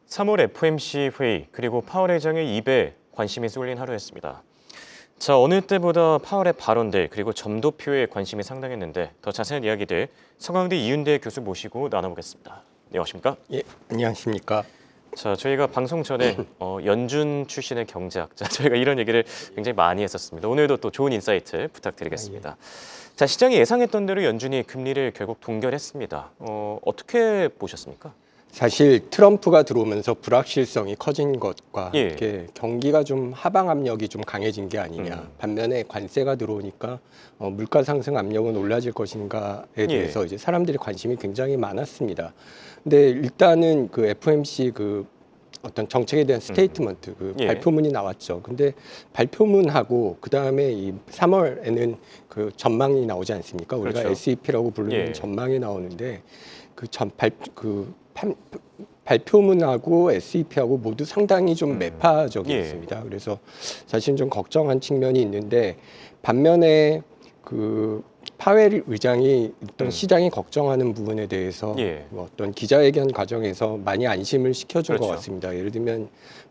3월 FOMC 회의 그리고 파월 의장의 입에 관심이 쏠린 하루였습니다. 자, 어느 때보다 파월의 발언들 그리고 점도표에 관심이 상당했는데 더 자세한 이야기들 서강대 이윤대 교수 모시고 나눠보겠습니다. 안녕하십니까? 예, 안녕하십니까? 자, 저희가 방송 전에 연준 출신의 경제학자 저희가 이런 얘기를 굉장히 많이 했었습니다. 오늘도 또 좋은 인사이트 부탁드리겠습니다. 자, 시장이 예상했던 대로 연준이 금리를 결국 동결했습니다. 어떻게 보셨습니까? 사실 트럼프가 들어오면서 불확실성이 커진 것과 예. 이렇게 경기가 좀 하방 압력이 좀 강해진 게 아니냐. 반면에 관세가 들어오니까 물가 상승 압력은 올라질 것인가에 대해서 이제 사람들이 관심이 굉장히 많았습니다. 근데 일단은 그 FOMC 그 어떤 정책에 대한 스테이트먼트 그 발표문이 나왔죠. 근데 발표문하고 그 다음에 이 3월에는 그 전망이 나오지 않습니까? 우리가 그렇죠. SEP라고 부르는 전망이 나오는데 발표문하고 SEP하고 모두 상당히 좀 매파적이었습니다. 그래서 사실 좀 걱정한 측면이 있는데 반면에 그 파웰 의장이 어떤 시장이 걱정하는 부분에 대해서 뭐 어떤 기자회견 과정에서 많이 안심을 시켜준 것 같습니다. 예를 들면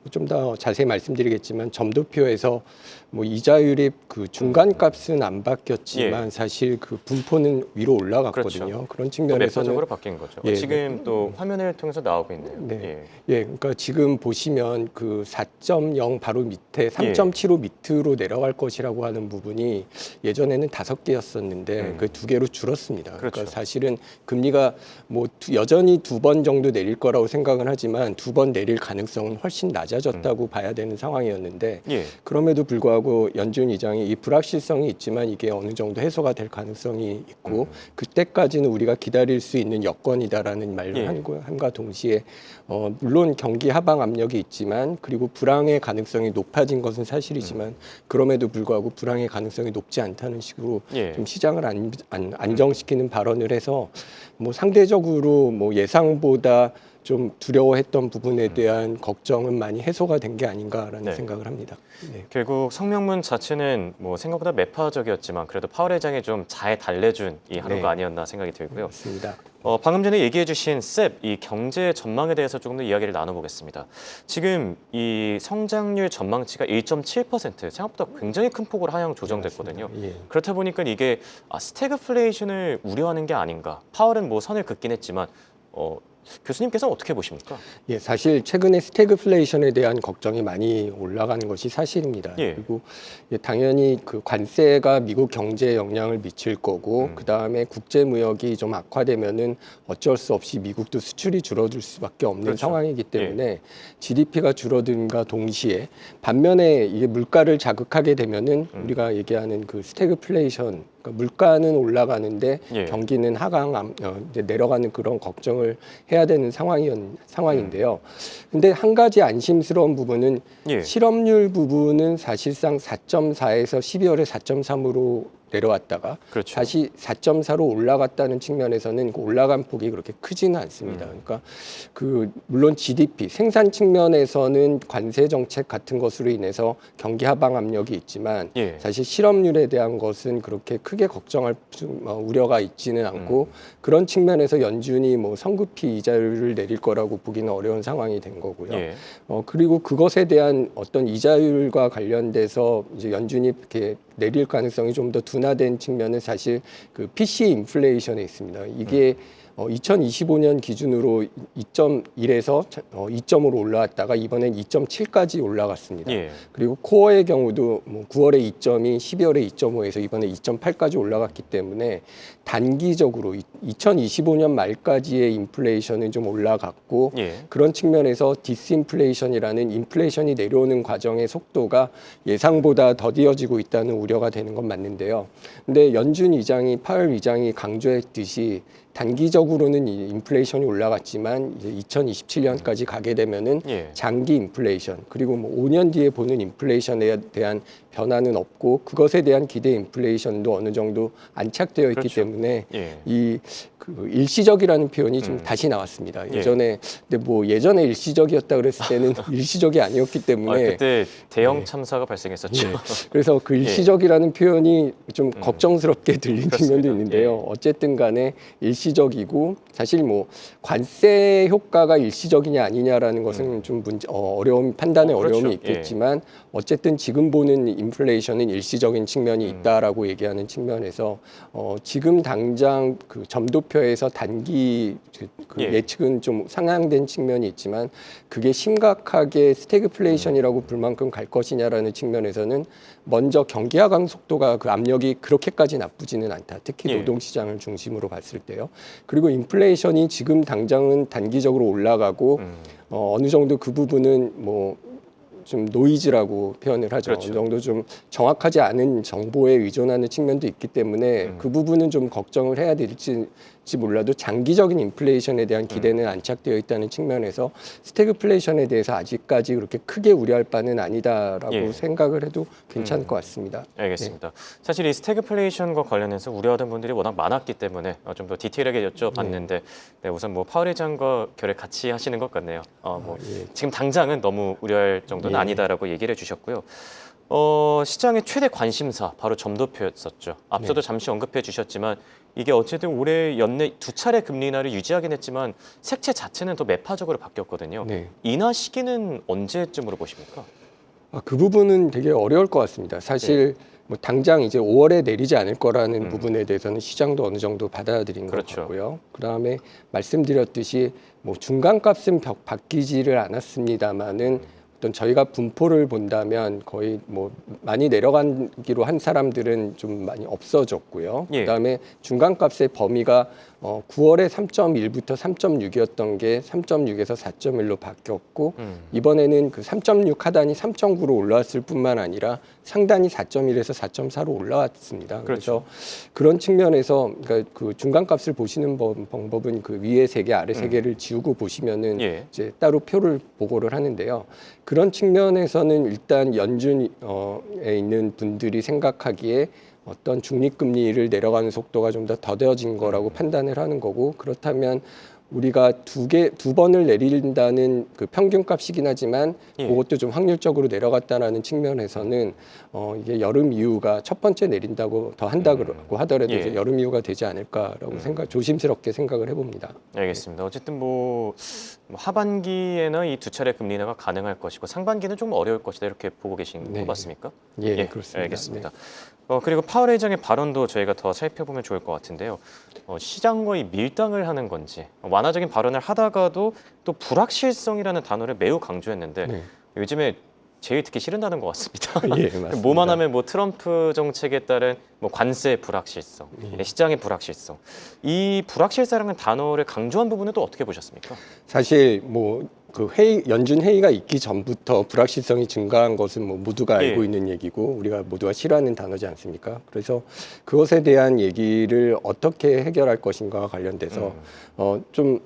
좀 더 자세히 말씀드리겠지만 점도표에서 뭐 이자율이 그 중간값은 안 바뀌었지만 사실 그 분포는 위로 올라갔거든요. 그렇죠. 그런 측면에서는 매파적으로 바뀐 거죠. 지금 또 화면을 통해서 나오고 있네요. 그러니까 지금 보시면 그 4.0 바로 밑에 3.75 밑으로 내려갈 것이라고 하는 부분이 예전에는 5개였었는데 그 2개로 줄었습니다. 그러니까 사실은 금리가 뭐 여전히 2번 정도 내릴 거라고 생각은 하지만 2번 내릴 가능성은 훨씬 낮아졌다고 봐야 되는 상황이었는데 그럼에도 불구하고 연준 의장이 이 불확실성이 있지만 이게 어느 정도 해소가 될 가능성이 있고 그때까지는 우리가 기다릴 수 있는 여건이다라는 말을 함과 동시에 물론 경기 하방 압력이 있지만 그리고 불황의 가능성이 높아진 것은 사실이지만 그럼에도 불구하고 불황의 가능성이 높지 않다는 식으로 좀 시장을 안정시키는 발언을 해서 뭐 상대적으로 뭐 예상보다 좀 두려워했던 부분에 대한 걱정은 많이 해소가 된 게 아닌가라는 생각을 합니다. 결국 성명문 자체는 뭐 생각보다 매파적이었지만 그래도 파월 회장이 좀 잘 달래준 이 하루가 아니었나 생각이 들고요. 맞습니다. 방금 전에 얘기해주신 셉, 이 경제 전망에 대해서 조금 더 이야기를 나눠보겠습니다. 지금 이 성장률 전망치가 1.7% 생각보다 굉장히 큰 폭으로 하향 조정됐거든요. 그렇다 보니까 이게 스태그플레이션을 우려하는 게 아닌가. 파월은 뭐 선을 긋긴 했지만 교수님께서는 어떻게 보십니까? 사실 최근에 스태그플레이션에 대한 걱정이 많이 올라가는 것이 사실입니다. 그리고 당연히 그 관세가 미국 경제에 영향을 미칠 거고 그 다음에 국제 무역이 좀 악화되면은 어쩔 수 없이 미국도 수출이 줄어들 수밖에 없는 상황이기 때문에 GDP가 줄어든과 동시에 반면에 이게 물가를 자극하게 되면은 우리가 얘기하는 그 스태그플레이션 물가는 올라가는데 경기는 내려가는 그런 걱정을 해야 되는 상황인데요. 근데 한 가지 안심스러운 부분은 실업률 부분은 사실상 4.4에서 12월에 4.3으로 내려왔다가 다시 4.4로 올라갔다는 측면에서는 그 올라간 폭이 그렇게 크지는 않습니다. 그러니까 그 물론 GDP 생산 측면에서는 관세 정책 같은 것으로 인해서 경기 하방 압력이 있지만 사실 실업률에 대한 것은 그렇게 크게 걱정할 우려가 있지는 않고 그런 측면에서 연준이 뭐 성급히 이자율을 내릴 거라고 보기는 어려운 상황이 된 거고요. 그리고 그것에 대한 어떤 이자율과 관련돼서 이제 연준이 이렇게 내릴 가능성이 좀 더 둔화된 측면은 사실 그 PC 인플레이션에 있습니다. 이게 2025년 기준으로 2.1에서 2.5로 올라왔다가 이번엔 2.7까지 올라갔습니다. 그리고 코어의 경우도 뭐 9월에 2.2, 12월에 2.5에서 이번에 2.8까지 올라갔기 때문에 단기적으로 2025년 말까지의 인플레이션은 좀 올라갔고 그런 측면에서 디스인플레이션이라는 인플레이션이 내려오는 과정의 속도가 예상보다 더디어지고 있다는 우려가 되는 건 맞는데요. 근데 연준 의장이 파월 의장이 강조했듯이 단기적으로는 이 인플레이션이 올라갔지만 이제 2027년까지 가게 되면은 장기 인플레이션 그리고 뭐 5년 뒤에 보는 인플레이션에 대한 변화는 없고 그것에 대한 기대 인플레이션도 어느 정도 안착되어 있기 그렇죠. 때문에 예. 그 일시적이라는 표현이 좀 다시 나왔습니다. 예전에 근데 뭐 예전에 일시적이었다 그랬을 때는 일시적이 아니었기 때문에 그때 대형 참사가 발생했었죠. 그래서 그 일시적이라는 표현이 좀 걱정스럽게 들린 그렇습니다. 측면도 있는데요. 어쨌든 간에 일시적이고 사실 뭐 관세 효과가 일시적이냐 아니냐라는 것은 좀 어려운 판단에 그렇죠. 어려움이 있겠지만 어쨌든 지금 보는 인플레이션은 일시적인 측면이 있다라고 얘기하는 측면에서 지금 당장 그 점도표에서 단기 그 예측은 좀 상향된 측면이 있지만 그게 심각하게 스태그플레이션이라고 불 만큼 갈 것이냐라는 측면에서는 먼저 경기 하강 속도가 그 압력이 그렇게까지 나쁘지는 않다. 특히 노동시장을 중심으로 봤을 때요. 그리고 인플레이션이 지금 당장은 단기적으로 올라가고 어느 정도 그 부분은 뭐 좀 노이즈라고 표현을 하죠. 그렇죠. 어느 정도 좀 정확하지 않은 정보에 의존하는 측면도 있기 때문에 그 부분은 좀 걱정을 해야 될지 몰라도 장기적인 인플레이션에 대한 기대는 안착되어 있다는 측면에서 스태그플레이션에 대해서 아직까지 그렇게 크게 우려할 바는 아니다라고 생각을 해도 괜찮을 것 같습니다. 알겠습니다. 사실 이 스태그플레이션과 관련해서 우려하던 분들이 워낙 많았기 때문에 좀 더 디테일하게 여쭤봤는데 우선 뭐 파월 의장과 결을 같이 하시는 것 같네요. 지금 당장은 너무 우려할 정도는 아니다라고 얘기를 해주셨고요. 시장의 최대 관심사 바로 점도표였었죠. 앞서도 잠시 언급해 주셨지만 이게 어쨌든 올해 연내 2차례 금리 인하를 유지하긴 했지만 색채 자체는 더 매파적으로 바뀌었거든요. 인하 시기는 언제쯤으로 보십니까? 그 부분은 되게 어려울 것 같습니다. 사실 뭐 당장 이제 5월에 내리지 않을 거라는 부분에 대해서는 시장도 어느 정도 받아들인 것 같고요. 그다음에 말씀드렸듯이 뭐 중간값은 바뀌지를 않았습니다만은 어떤 저희가 분포를 본다면 거의 뭐 많이 내려가기로 한 사람들은 좀 많이 없어졌고요. 그다음에 중간값의 범위가 9월에 3.1부터 3.6이었던 게 3.6에서 4.1로 바뀌었고 이번에는 그 3.6 하단이 3.9로 올라왔을 뿐만 아니라 상단이 4.1에서 4.4로 올라왔습니다. 그래서 그런 측면에서 그러니까 그 중간값을 보시는 방법은 그 위에 세 개, 아래 세 개를 지우고 보시면은 이제 따로 표를 보고를 하는데요. 그런 측면에서는 일단 연준에 있는 분들이 생각하기에 어떤 중립금리를 내려가는 속도가 좀 더 더뎌진 거라고 판단을 하는 거고 그렇다면 우리가 두 번을 내린다는 그 평균값이긴 하지만 그것도 좀 확률적으로 내려갔다라는 측면에서는 이게 여름 이후가 첫 번째 내린다고 더 한다고 하더라도 이제 여름 이후가 되지 않을까라고 조심스럽게 생각을 해봅니다. 알겠습니다. 어쨌든 뭐 하반기에는 이 2차례 금리 인하가 가능할 것이고 상반기는 좀 어려울 것이다 이렇게 보고 계신 거 맞습니까? 그렇습니다. 알겠습니다. 그리고 파월 의장의 발언도 저희가 더 살펴보면 좋을 것 같은데요. 시장과의 밀당을 하는 건지 완화적인 발언을 하다가도 또 불확실성이라는 단어를 매우 강조했는데 요즘에 제일 듣기 싫은 것 같습니다. 맞습니다. 뭐만 하면 뭐 트럼프 정책에 따른 뭐 관세 불확실성, 시장의 불확실성. 이 불확실성이라는 단어를 강조한 부분은 또 어떻게 보셨습니까? 사실 뭐 그 연준 회의가 있기 전부터 불확실성이 증가한 것은 뭐 모두가 알고 있는 얘기고 우리가 모두가 싫어하는 단어지 않습니까? 그래서 그것에 대한 얘기를 어떻게 해결할 것인가와 관련돼서 좀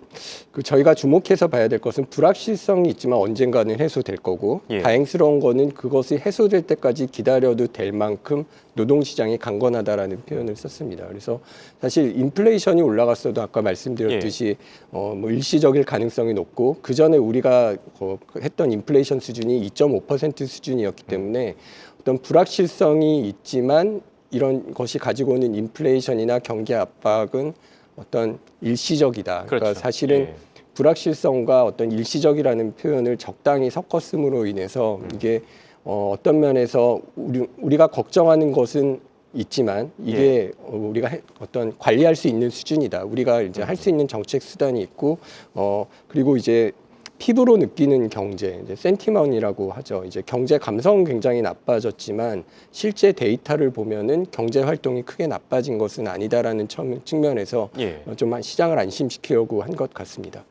그 저희가 주목해서 봐야 될 것은 불확실성이 있지만 언젠가는 해소될 거고 다행스러운 거는 그것이 해소될 때까지 기다려도 될 만큼 노동시장이 강건하다라는 표현을 썼습니다. 그래서 사실 인플레이션이 올라갔어도 아까 말씀드렸듯이 뭐 일시적일 가능성이 높고 그 전에 우리가 했던 인플레이션 수준이 2.5% 수준이었기 때문에 어떤 불확실성이 있지만 이런 것이 가지고 오는 인플레이션이나 경기 압박은 어떤 일시적이다. 그러니까 사실은 불확실성과 어떤 일시적이라는 표현을 적당히 섞었음으로 인해서 이게 어떤 면에서 우리가 걱정하는 것은 있지만 이게 우리가 어떤 관리할 수 있는 수준이다. 우리가 이제 할 수 있는 정책 수단이 있고 그리고 이제 피부로 느끼는 경제, 이제 센티먼이라고 하죠. 이제 경제 감성은 굉장히 나빠졌지만 실제 데이터를 보면은 경제 활동이 크게 나빠진 것은 아니다라는 측면에서 좀 시장을 안심시키려고 한 것 같습니다.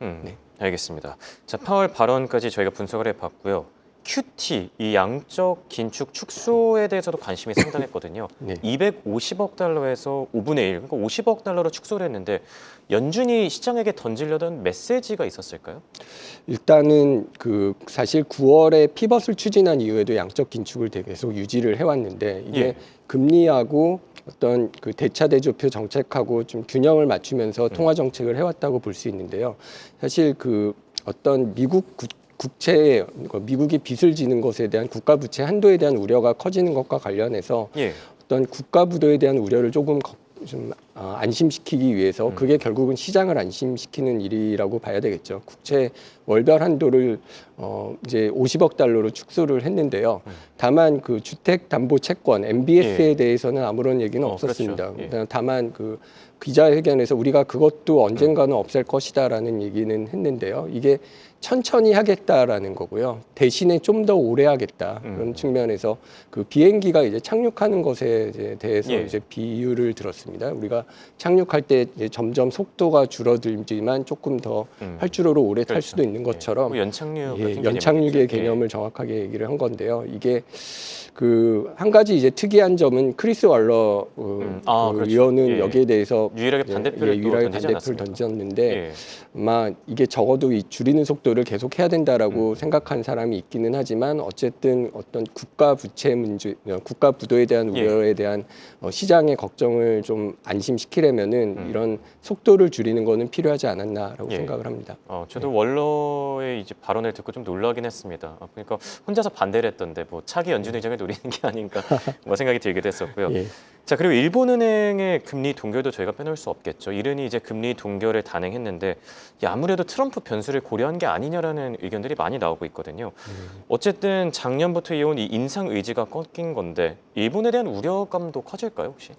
알겠습니다. 자, 파월 발언까지 저희가 분석을 해봤고요. QT, 이 양적 긴축 축소에 대해서도 관심이 상당했거든요. 네. 250억 달러에서 5분의 1, 그러니까 50억 달러로 축소를 했는데 연준이 시장에게 던지려던 메시지가 있었을까요? 일단은 그 사실 9월에 피벗을 추진한 이후에도 양적 긴축을 계속 유지를 해왔는데 이게 예. 금리하고 어떤 그 대차 대조표 정책하고 좀 균형을 맞추면서 통화 정책을 해왔다고 볼 수 있는데요. 사실 그 어떤 미국 국채에 미국이 빚을 지는 것에 대한 국가 부채 한도에 대한 우려가 커지는 것과 관련해서 예. 어떤 국가 부도에 대한 우려를 조금 좀 안심시키기 위해서 그게 결국은 시장을 안심시키는 일이라고 봐야 되겠죠. 국채 월별 한도를 이제 50억 달러로 축소를 했는데요. 다만 그 주택담보채권 MBS에 예. 대해서는 아무런 얘기는 그렇죠. 없었습니다. 예. 다만 그 기자회견에서 우리가 그것도 언젠가는 없앨 것이다라는 얘기는 했는데요. 이게 천천히 하겠다라는 거고요. 대신에 좀 더 오래 하겠다 그런 측면에서 그 비행기가 이제 착륙하는 것에 대해서 예. 이제 비유를 들었습니다. 우리가 착륙할 때 이제 점점 속도가 줄어들지만 조금 더 활주로로 오래 탈 그렇죠. 수도 있는 것처럼 뭐 연착륙 예, 같은 연착륙의 개념이겠죠. 개념을 정확하게 얘기를 한 건데요. 이게 그 한 가지 이제 특이한 점은 크리스 왈러 그 그렇죠. 의원은 예. 여기에 대해서 유일하게 반대표를 또 유일하게 던지지 반대표를 않았습니까? 던졌는데 예. 아마 이게 적어도 이 줄이는 속도를 계속 해야 된다라고 생각한 사람이 있기는 하지만 어쨌든 어떤 국가 부채 문제, 국가 부도에 대한 예. 우려에 대한 시장의 걱정을 좀 안심시키려면은 이런 속도를 줄이는 거는 필요하지 않았나라고 예. 생각을 합니다. 저도 원로의 이제 발언을 듣고 좀 놀라긴 했습니다. 그러니까 혼자서 반대를 했던데 뭐 차기 연준 의장을 노리는 게 아닌가 뭐 생각이 들기도 했었고요. 예. 자, 그리고 일본은행의 금리 동결도 저희가 빼놓을 수 없겠죠. 이른이 이제 금리 동결을 단행했는데 아무래도 트럼프 변수를 고려한 게 아니냐라는 의견들이 많이 나오고 있거든요. 어쨌든 작년부터 이어온 이 인상 의지가 꺾인 건데 일본에 대한 우려감도 커질까요, 혹시?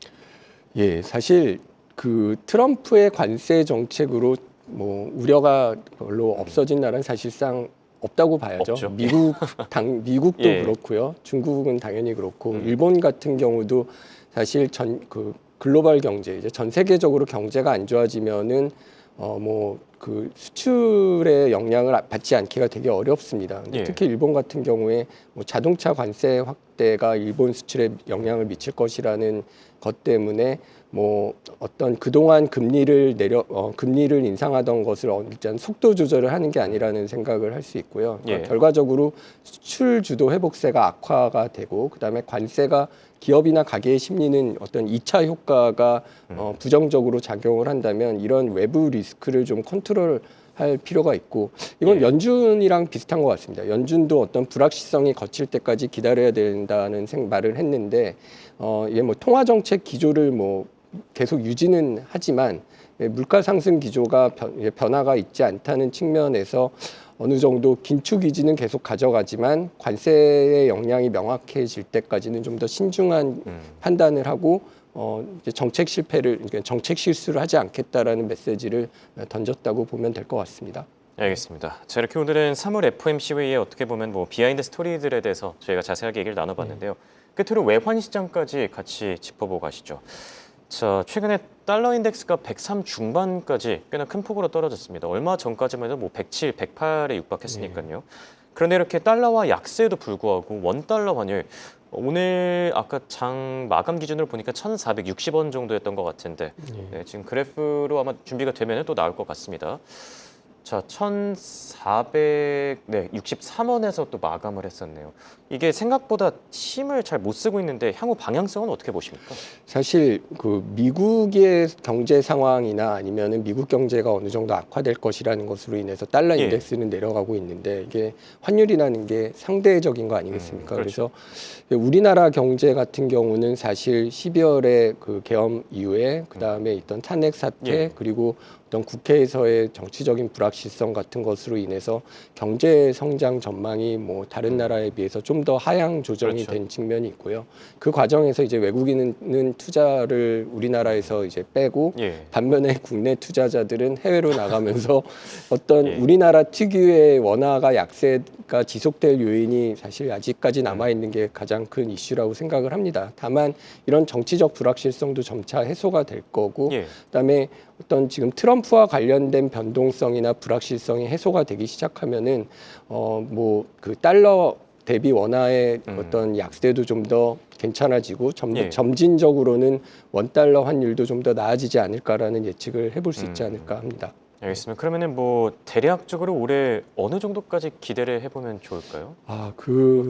예, 사실 그 트럼프의 관세 정책으로 뭐 우려가 별로 없어진 나라는 사실상 없다고 봐야죠. 없죠. 미국도 예. 그렇고요. 중국은 당연히 그렇고 일본 같은 경우도 사실 그 글로벌 경제 이제 전 세계적으로 경제가 안 좋아지면은 뭐 그 수출에 영향을 받지 않기가 되게 어렵습니다. 근데 예. 특히 일본 같은 경우에 뭐 자동차 관세 확대가 일본 수출에 영향을 미칠 것이라는 것 때문에 뭐 어떤 그동안 금리를 인상하던 것을 일단 속도 조절을 하는 게 아니라는 생각을 할 수 있고요. 그러니까 예. 결과적으로 수출 주도 회복세가 악화가 되고 그다음에 관세가 기업이나 가게의 심리는 어떤 2차 효과가 부정적으로 작용을 한다면 이런 외부 리스크를 좀 컨트롤할 필요가 있고 이건 예. 연준이랑 비슷한 것 같습니다. 연준도 어떤 불확실성이 거칠 때까지 기다려야 된다는 말을 했는데 이게 뭐 통화 정책 기조를 뭐 계속 유지는 하지만 물가 상승 기조가 변화가 있지 않다는 측면에서 어느 정도 긴축 의지는 계속 가져가지만 관세의 영향이 명확해질 때까지는 좀 더 신중한 판단을 하고 이제 정책 실수를 하지 않겠다라는 메시지를 던졌다고 보면 될 것 같습니다. 알겠습니다. 자, 이렇게 오늘은 3월 FOMC 회의에 어떻게 보면 뭐 비하인드 스토리들에 대해서 저희가 자세하게 얘기를 나눠봤는데요. 끝으로 외환 시장까지 같이 짚어보고 가시죠. 자, 최근에 달러 인덱스가 103 중반까지 꽤나 큰 폭으로 떨어졌습니다. 얼마 전까지만 해도 뭐 107, 108에 육박했으니까요. 그런데 이렇게 달러와 약세에도 불구하고 원달러 환율 오늘 아까 장 마감 기준으로 보니까 1,460원 정도였던 것 같은데 네, 지금 그래프로 아마 준비가 되면 또 나올 것 같습니다. 자, 1,463원에서 또 마감을 했었네요. 이게 생각보다 힘을 잘 못 쓰고 있는데 향후 방향성은 어떻게 보십니까? 사실 그 미국의 경제 상황이나 아니면은 미국 경제가 어느 정도 악화될 것이라는 것으로 인해서 달러 예. 인덱스는 내려가고 있는데 이게 환율이라는 게 상대적인 거 아니겠습니까? 그렇죠. 그래서 우리나라 경제 같은 경우는 사실 12월에 그 계엄 이후에 그 다음에 있던 탄핵 사태 예. 그리고 어떤 국회에서의 정치적인 불확실성 같은 것으로 인해서 경제 성장 전망이 뭐 다른 나라에 비해서 좀 더 하향 조정이 그렇죠. 된 측면이 있고요. 그 과정에서 이제 외국인은 투자를 우리나라에서 이제 빼고 예. 반면에 국내 투자자들은 해외로 나가면서 어떤 예. 우리나라 특유의 원화가 약세가 지속될 요인이 사실 아직까지 남아 있는 게 가장 큰 이슈라고 생각을 합니다. 다만 이런 정치적 불확실성도 점차 해소가 될 거고 예. 그다음에 어떤 지금 트럼프와 관련된 변동성이나 불확실성이 해소가 되기 시작하면은 뭐 그 달러 대비 원화의 어떤 약세도 좀 더 괜찮아지고 점진적으로는 원달러 환율도 좀 더 나아지지 않을까라는 예측을 해볼 수 있지 않을까 합니다. 알겠습니다. 그러면은 뭐 대략적으로 올해 어느 정도까지 기대를 해보면 좋을까요?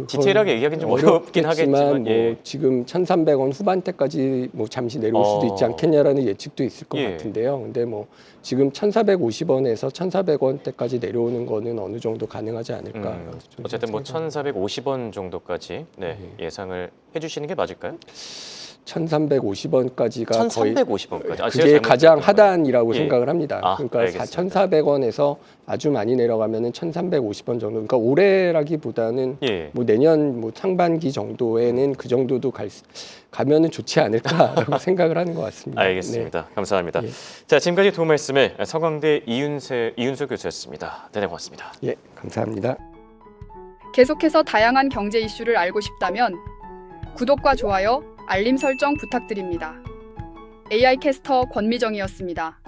디테일하게 얘기하기는 좀 어렵긴 하겠지만 뭐 지금 1,300원 후반대까지 뭐 잠시 내려올 수도 있지 않겠냐라는 예측도 있을 것 같은데요. 근데 뭐 지금 1,450원에서 1,400원대까지 내려오는 거는 어느 정도 가능하지 않을까. 어쨌든 뭐 1,450원 정도까지 예상을 해주시는 게 맞을까요? 1,350원까지가 거의 1,350원까지. 그게 가장 하단이라고 생각을 합니다. 그러니까 알겠습니다. 4,400원에서 아주 많이 내려가면은 1,350원 정도. 그러니까 올해라기보다는 뭐 내년 뭐 상반기 정도에는 그 정도도 가면은 좋지 않을까라고 생각을 하는 것 같습니다. 알겠습니다. 감사합니다. 자, 지금까지 도움 말씀을 서강대 이윤수 교수였습니다. 네, 고맙습니다. 예, 감사합니다. 계속해서 다양한 경제 이슈를 알고 싶다면 구독과 좋아요, 알림 설정 부탁드립니다. AI 캐스터 권미정이었습니다.